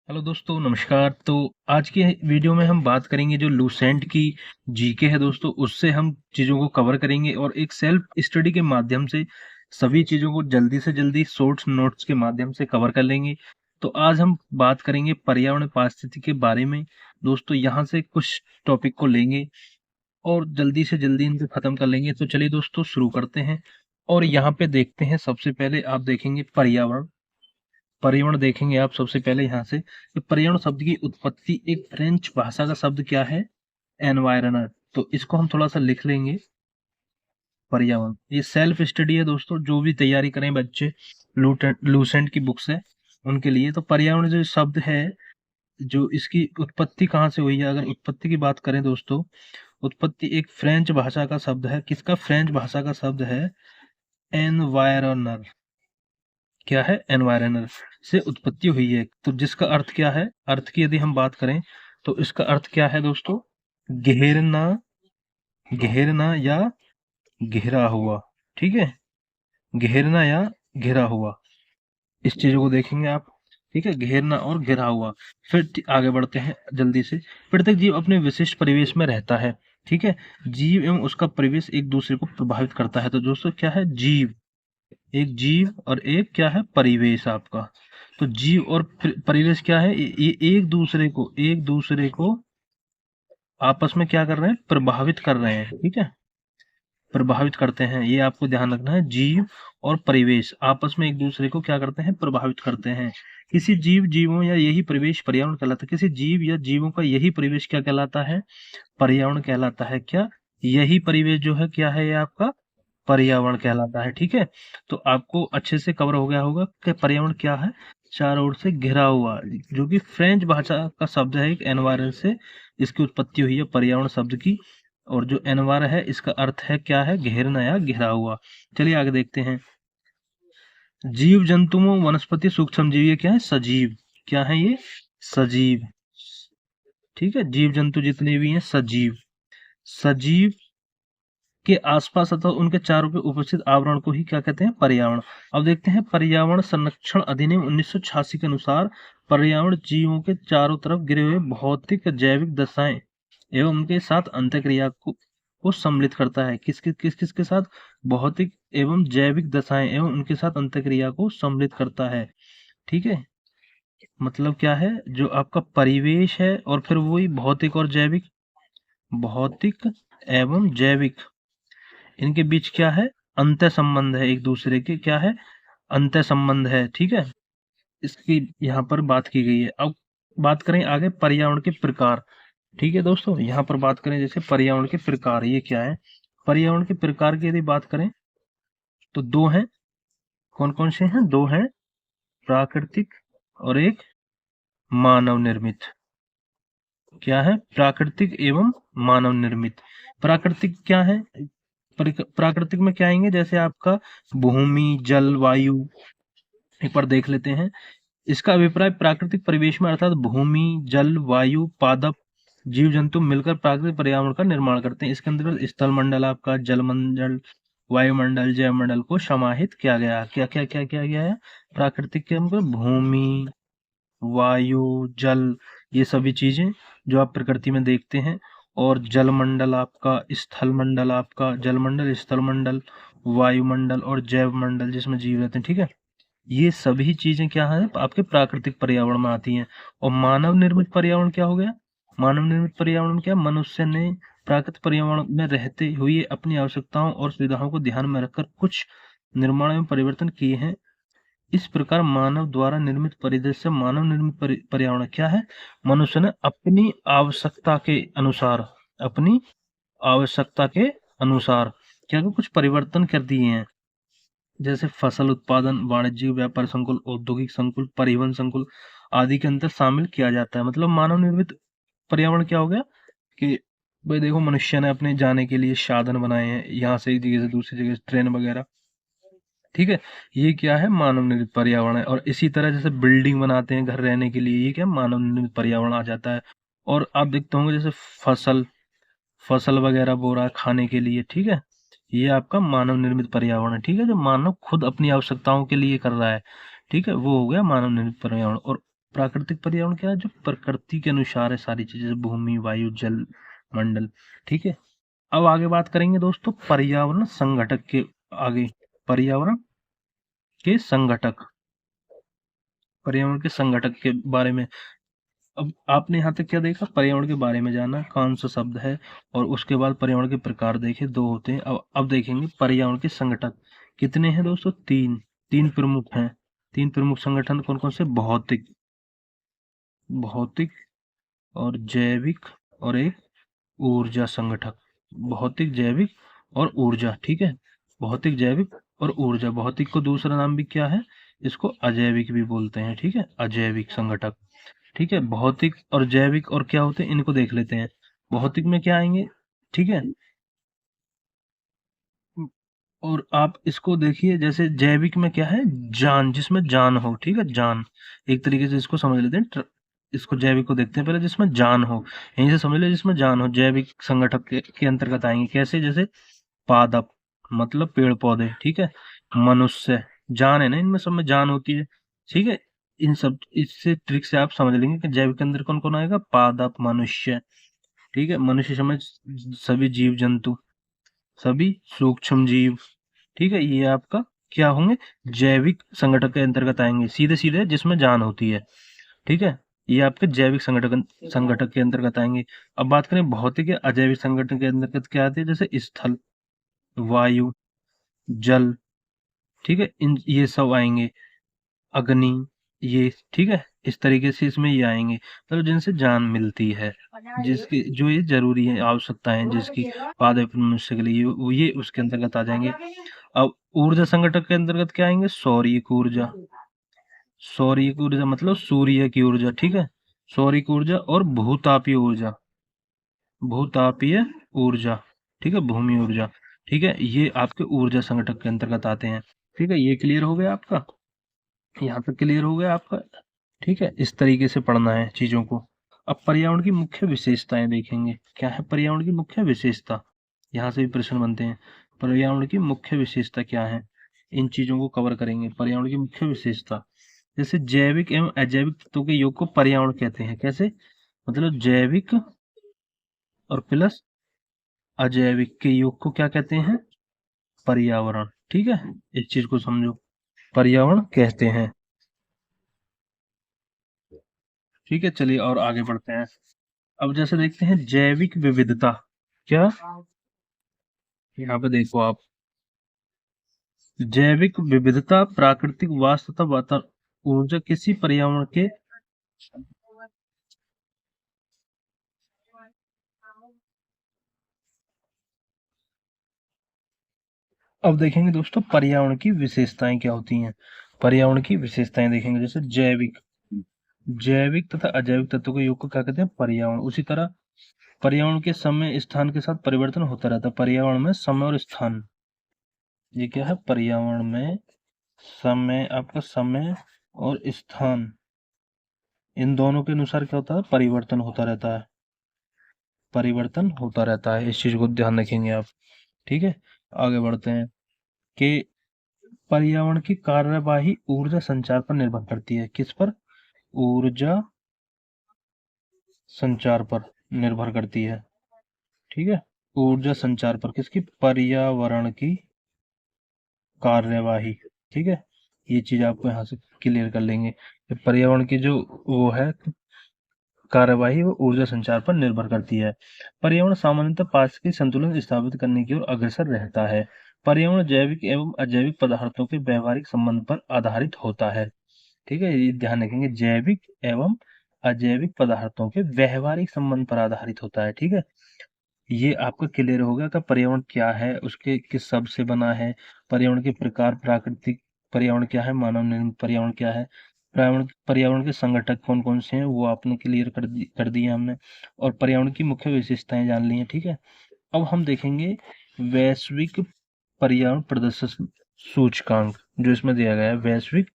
Hello दोस्तों, नमस्कार। तो आज की वीडियो में हम बात करेंगे जो लूसेंट की जीके है दोस्तों, उससे हम चीज़ों को कवर करेंगे और एक सेल्फ स्टडी के माध्यम से सभी चीज़ों को जल्दी से जल्दी शॉर्ट्स नोट्स के माध्यम से कवर कर लेंगे। तो आज हम बात करेंगे पर्यावरण पारिस्थितिकी के बारे में दोस्तों। यहाँ से कुछ टॉपिक को लेंगे और जल्दी से जल्दी इनको खत्म कर लेंगे। तो चलिए दोस्तों, शुरू करते हैं। और यहाँ पे देखते हैं, सबसे पहले आप देखेंगे पर्यावरण। पर्यावरण देखेंगे आप सबसे पहले यहाँ से कि पर्यावरण शब्द की उत्पत्ति एक फ्रेंच भाषा का शब्द क्या है? एनवायरनर। तो इसको हम थोड़ा सा लिख लेंगे। पर्यावरण ये सेल्फ स्टडी है दोस्तों, जो भी तैयारी करें बच्चे लूसेंट की बुक्स है उनके लिए। तो पर्यावरण जो शब्द है, जो इसकी उत्पत्ति कहाँ से हुई है, अगर उत्पत्ति की बात करें दोस्तों, उत्पत्ति एक फ्रेंच भाषा का शब्द है। किसका? फ्रेंच भाषा का शब्द है एनवायरनर। क्या है? एनवायरनर से उत्पत्ति हुई है। तो जिसका अर्थ क्या है? अर्थ की यदि हम बात करें तो इसका अर्थ क्या है दोस्तों? घेरना, घेरना या घेरा हुआ। ठीक है, घेरना या घेरा हुआ, इस चीजों को देखेंगे आप। ठीक है, घेरना और घेरा हुआ। फिर आगे बढ़ते हैं जल्दी से। प्रत्येक जीव अपने विशिष्ट परिवेश में रहता है। ठीक है, जीव एवं उसका परिवेश एक दूसरे को प्रभावित करता है। तो दोस्तों क्या है? जीव, एक जीव और एक क्या है? परिवेश आपका। तो जीव और परिवेश क्या है? ये एक दूसरे को आपस में क्या कर रहे हैं? प्रभावित कर रहे हैं। ठीक है, प्रभावित करते हैं, ये आपको ध्यान रखना है। जीव और परिवेश आपस में एक दूसरे को क्या करते हैं? प्रभावित करते हैं। किसी जीवों या यही परिवेश पर्यावरण कहलाता है। किसी जीव या जीवों का यही परिवेश क्या कहलाता है? पर्यावरण कहलाता है। क्या यही परिवेश जो है क्या है? ये आपका पर्यावरण कहलाता है। ठीक है, तो आपको अच्छे से कवर हो गया होगा कि पर्यावरण क्या है? चारों ओर से घिरा हुआ, जो कि फ्रेंच भाषा का शब्द है, एक एनवायरन से इसकी उत्पत्ति हुई है पर्यावरण शब्द की। और जो एनवार है इसका अर्थ है क्या है? घेरना या घिरा हुआ। चलिए आगे देखते हैं। जीव जंतुओं, वनस्पति, सूक्ष्म जीव, ये क्या है? सजीव। क्या है ये? सजीव। ठीक है, जीव जंतु जितने भी हैं सजीव। सजीव के आसपास अथवा उनके चारों पे उपस्थित आवरण को ही क्या कहते हैं? पर्यावरण। अब देखते हैं, पर्यावरण संरक्षण अधिनियम 1986 के अनुसार पर्यावरण जीवों के चारों तरफ गिरे हुए भौतिक जैविक दशाएं एवं उनके साथ अंतःक्रिया को सम्मिलित करता है। किस किस के साथ? भौतिक एवं जैविक दशाएं एवं उनके साथ अंतःक्रिया को सम्मिलित करता है। ठीक है, मतलब क्या है? जो आपका परिवेश है और फिर वही भौतिक और जैविक, भौतिक एवं जैविक, इनके बीच क्या है? अंतः संबंध है, एक दूसरे के क्या है? अंतः संबंध है। ठीक है, इसकी यहाँ पर बात की गई है। अब बात करें आगे पर्यावरण के प्रकार। ठीक है दोस्तों, यहाँ पर बात करें जैसे पर्यावरण के प्रकार, ये क्या है? पर्यावरण के प्रकार की यदि बात करें तो दो हैं। कौन कौन से हैं? दो हैं, प्राकृतिक और एक मानव निर्मित। क्या है? प्राकृतिक एवं मानव निर्मित। प्राकृतिक क्या है? प्राकृतिक में क्या आएंगे? जैसे आपका भूमि, जल, वायु। एक बार देख लेते हैं। इसका अभिप्राय प्राकृतिक परिवेश में अर्थात भूमि, जल, वायु, पादप, जीव जंतु मिलकर प्राकृतिक पर्यावरण का निर्माण करते हैं। इसके अंतर्गत स्थल मंडल, आपका जल मंडल, वायुमंडल, जैव मंडल को समाहित किया गया। क्या क्या क्या किया गया है? प्राकृतिक के अंदर भूमि, वायु, जल, ये सभी चीजें जो आप प्रकृति में देखते हैं। और जल मंडल आपका, स्थल मंडल आपका, जल मंडल, स्थल मंडल, वायुमंडल और जैव मंडल जिसमें जीव रहते हैं। ठीक है, ये सभी चीजें क्या है? आपके प्राकृतिक पर्यावरण में आती हैं। और मानव निर्मित पर्यावरण क्या हो गया? मानव निर्मित पर्यावरण क्या? मनुष्य ने प्राकृतिक पर्यावरण में रहते हुए अपनी आवश्यकताओं और सुविधाओं को ध्यान में रखकर कुछ निर्माण में परिवर्तन किए हैं। इस प्रकार मानव द्वारा निर्मित परिदृश्य मानव निर्मित पर्यावरण क्या है? मनुष्य ने अपनी आवश्यकता के अनुसार, अपनी आवश्यकता के अनुसार क्या कुछ परिवर्तन कर दिए हैं। जैसे फसल उत्पादन, वाणिज्यिक व्यापार संकुल, औद्योगिक संकुल, परिवहन संकुल आदि के अंदर शामिल किया जाता है। मतलब मानव निर्मित पर्यावरण क्या हो गया कि भाई देखो, मनुष्य ने अपने जाने के लिए साधन बनाए हैं, यहाँ से एक जगह से दूसरी जगह, ट्रेन वगैरह। ठीक है, ये क्या है? मानव निर्मित पर्यावरण है। और इसी तरह जैसे बिल्डिंग बनाते हैं घर रहने के लिए, ये क्या? मानव निर्मित पर्यावरण आ जाता है। और आप देखते होंगे जैसे फसल फसल वगैरह बो रहा है खाने के लिए। ठीक है, ये आपका मानव निर्मित पर्यावरण है। ठीक है, जो मानव खुद अपनी आवश्यकताओं के लिए कर रहा है। ठीक है, वो हो गया मानव निर्मित पर्यावरण। और प्राकृतिक पर्यावरण क्या है, जो प्रकृति के अनुसार है सारी चीजें, जैसे भूमि, वायु, जल, मंडल। ठीक है, अब आगे बात करेंगे दोस्तों पर्यावरण संघटक के आगे। पर्यावरण के संघटक, पर्यावरण के संघटक के बारे में। अब आपने यहाँ तक क्या देखा, पर्यावरण के बारे में जाना कौन सा शब्द है, और उसके बाद पर्यावरण के प्रकार देखे, दो होते हैं। अब देखेंगे पर्यावरण के संगठन कितने हैं दोस्तों, तीन। तीन प्रमुख हैं। तीन प्रमुख संगठन कौन कौन से, भौतिक, भौतिक और जैविक, और एक ऊर्जा संगठक। भौतिक, जैविक और ऊर्जा। ठीक है, भौतिक, जैविक और ऊर्जा। भौतिक को दूसरा नाम भी क्या है, इसको अजैविक भी बोलते हैं। ठीक है, अजैविक संगठक। ठीक है, भौतिक और जैविक और क्या होते हैं, इनको देख लेते हैं। भौतिक में क्या आएंगे, ठीक है, और आप इसको देखिए, जैसे जैविक में क्या है, जान, जिसमें जान हो। ठीक है, जान, एक तरीके से इसको समझ लेते हैं। इसको जैविक को देखते हैं पहले, जिसमें जान हो, यहीं से समझ ले, जिसमें जान हो। जैविक संगठक के अंतर्गत आएंगे, कैसे, जैसे पादप, मतलब पेड़ पौधे। ठीक है, मनुष्य, जान है ना, इनमें सब में जान होती है। ठीक है, इन सब, इससे ट्रिक से आप समझ लेंगे कि जैविक के अंदर कौन कौन आएगा, पादप, मनुष्य। ठीक है, मनुष्य समझ सभी जीव जंतु, सभी सूक्ष्म जीव। ठीक है, ये आपका क्या होंगे, जैविक संगठन के अंतर्गत आएंगे, सीधे सीधे जिसमें जान होती है। ठीक है, ये आपके जैविक संगठन संगठन के अंतर्गत आएंगे। अब बात करें भौतिक या अजैविक संगठन के अंतर्गत क्या आते हैं, जैसे स्थल, वायु, जल। ठीक है, इन ये सब आएंगे, अग्नि, ये। ठीक है, इस तरीके से इसमें ये आएंगे, मतलब जिनसे जान मिलती है, जिसकी जो ये जरूरी है, आवश्यकताएं जिसकी पादप मनुष्य के लिए, ये उसके अंतर्गत आ जाएंगे। अब ऊर्जा संगठन के अंतर्गत क्या आएंगे, सौरिक ऊर्जा। सौरिक ऊर्जा मतलब सूर्य की ऊर्जा। ठीक है, सौरिक ऊर्जा और भूतापीय ऊर्जा, भूतापीय ऊर्जा। ठीक है, भूमि ऊर्जा। ठीक है, ये आपके ऊर्जा संगठन के अंतर्गत आते हैं। ठीक है, ये क्लियर हो गया आपका, यहाँ तक क्लियर हो गया आपका। ठीक है, इस तरीके से पढ़ना है चीजों को। अब पर्यावरण की मुख्य विशेषताएं देखेंगे, क्या है पर्यावरण की मुख्य विशेषता, यहाँ से भी प्रश्न बनते हैं। पर्यावरण की मुख्य विशेषता क्या है, इन चीजों को कवर करेंगे। पर्यावरण की मुख्य विशेषता, जैसे जैविक एवं अजैविक तत्वों के योग को पर्यावरण कहते हैं। कैसे, मतलब जैविक और प्लस अजैविक के योग को क्या कहते हैं, पर्यावरण। ठीक है, इस चीज को समझो, पर्यावरण कहते हैं। ठीक है, चलिए और आगे बढ़ते हैं। अब जैसे देखते हैं जैविक विविधता, क्या, यहाँ पे देखो आप, जैविक विविधता प्राकृतिक वास्तु तथा वातावरण ऊर्जा किसी पर्यावरण के। अब देखेंगे दोस्तों पर्यावरण की विशेषताएं क्या होती हैं। पर्यावरण की विशेषताएं देखेंगे, जैसे जैविक, जैविक तथा अजैविक तत्वों के योग को क्या कहते हैं, पर्यावरण। उसी तरह पर्यावरण के समय स्थान के साथ परिवर्तन होता रहता है। पर्यावरण में समय और स्थान, ये क्या है, पर्यावरण में समय, आपका समय और स्थान, इन दोनों के अनुसार क्या होता है, परिवर्तन होता रहता है। परिवर्तन होता रहता है, इस चीज को ध्यान रखेंगे आप। ठीक है, आगे बढ़ते हैं कि पर्यावरण की कार्यवाही ऊर्जा संचार पर निर्भर करती है। किस पर, ऊर्जा संचार पर निर्भर करती है। ठीक है, ऊर्जा संचार पर, किसकी, पर्यावरण की कार्यवाही। ठीक है, ये चीज आपको यहाँ से क्लियर कर लेंगे, पर्यावरण की जो वो है कार्यवाही, वो ऊर्जा संचार पर निर्भर करती है। पर्यावरण सामान्यतः पारिस्थितिक संतुलन स्थापित करने की ओर अग्रसर रहता है। पर्यावरण जैविक एवं अजैविक पदार्थों के व्यवहारिक संबंध पर आधारित होता है। ठीक है, ये ध्यान रखेंगे, जैविक एवं अजैविक पदार्थों के व्यवहारिक संबंध पर आधारित होता है। ठीक है, ये आपका क्लियर होगा कि पर्यावरण क्या है, उसके किस सब से बना है, पर्यावरण के प्रकार, प्राकृतिक पर्यावरण क्या है, मानव निर्मित पर्यावरण क्या है, पर्यावरण पर्यावरण के संगठक कौन कौन से हैं, वो आपने क्लियर कर दिए हमने, और पर्यावरण की मुख्य विशेषताएं जान ली हैं। ठीक है, अब हम देखेंगे वैश्विक पर्यावरण प्रदर्शन सूचकांक, जो इसमें दिया गया है, वैश्विक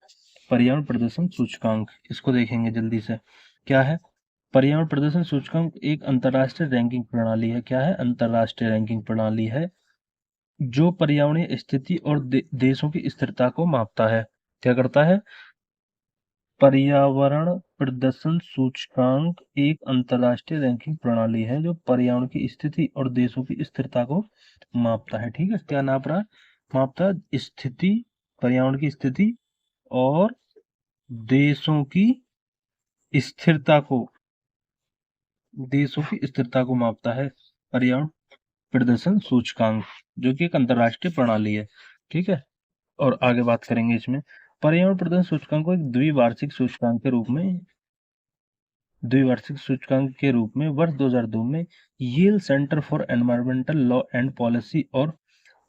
पर्यावरण प्रदर्शन सूचकांक, इसको देखेंगे जल्दी से। क्या है, पर्यावरण प्रदर्शन सूचकांक एक अंतरराष्ट्रीय रैंकिंग प्रणाली है। क्या है, अंतरराष्ट्रीय रैंकिंग प्रणाली है, जो पर्यावरणीय स्थिति और देशों की स्थिरता को मापता है। क्या करता है, पर्यावरण प्रदर्शन सूचकांक एक अंतरराष्ट्रीय रैंकिंग प्रणाली है जो पर्यावरण की स्थिति और देशों की स्थिरता को मापता है। ठीक है, क्या नाप रहा है? मापता है स्थिति, पर्यावरण की स्थिति और देशों की स्थिरता को, देशों की स्थिरता को मापता है पर्यावरण प्रदर्शन सूचकांक, जो कि एक अंतरराष्ट्रीय प्रणाली है। ठीक है, और आगे बात करेंगे इसमें। पर्यावरण प्रदर्शन सूचकांक को एक द्विवार्षिक सूचकांक के रूप में वर्ष 2002 में Yale Centre for Environmental Law and Policy और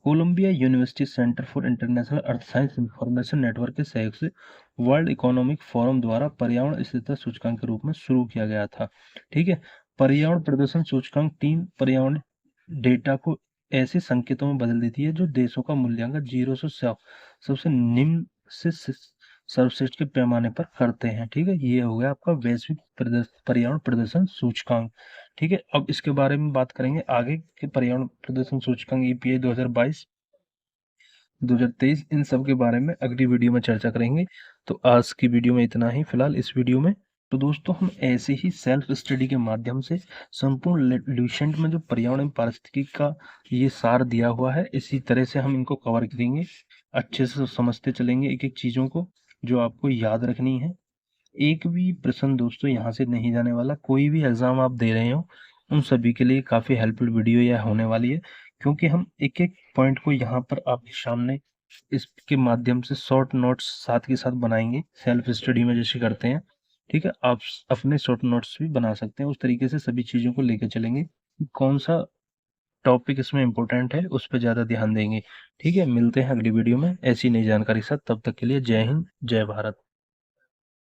Columbia University Centre for International Earth Science Information Network के सहयोग से वर्ल्ड इकोनॉमिक फोरम द्वारा पर्यावरण स्थिरता सूचकांक के रूप में शुरू किया गया था। ठीक है, पर्यावरण प्रदर्शन सूचकांक 3 पर्यावरण डेटा को ऐसे संकेतों में बदल देती है जो देशों का मूल्यांकन 0 से 100 सबसे निम्न से सर्वश्रेष्ठ के पैमाने पर करते हैं। ठीक है, ये हो गया आपका वैश्विक पर्यावरण प्रदर्शन सूचकांक। ठीक है, अब इसके बारे में बात करेंगे आगे के पर्यावरण प्रदर्शन सूचकांक ईपीआई 2022 2023, इन सब के बारे में अगली वीडियो में चर्चा करेंगे। तो आज की वीडियो में इतना ही फिलहाल इस वीडियो में। तो दोस्तों, हम ऐसे ही सेल्फ स्टडी के माध्यम से संपूर्ण लूसेंट में जो पर्यावरण पारिस्थितिकी का ये सार दिया हुआ है, इसी तरह से हम इनको कवर करेंगे, अच्छे से समझते चलेंगे एक एक चीजों को जो आपको याद रखनी है। एक भी प्रश्न दोस्तों यहाँ से नहीं जाने वाला, कोई भी एग्जाम आप दे रहे हो उन सभी के लिए काफी हेल्पफुल वीडियो यह होने वाली है, क्योंकि हम एक एक पॉइंट को यहाँ पर आपके सामने इसके माध्यम से शॉर्ट नोट्स साथ के साथ बनाएंगे, सेल्फ स्टडी में जैसे करते हैं। ठीक है, आप अपने शॉर्ट नोट्स भी बना सकते हैं, उस तरीके से सभी चीजों को लेकर चलेंगे। कौन सा टॉपिक इसमें इंपॉर्टेंट है उस पर ज्यादा ध्यान देंगे। ठीक है, मिलते हैं अगली वीडियो में ऐसी नई जानकारी के साथ, तब तक के लिए जय हिंद, जय भारत।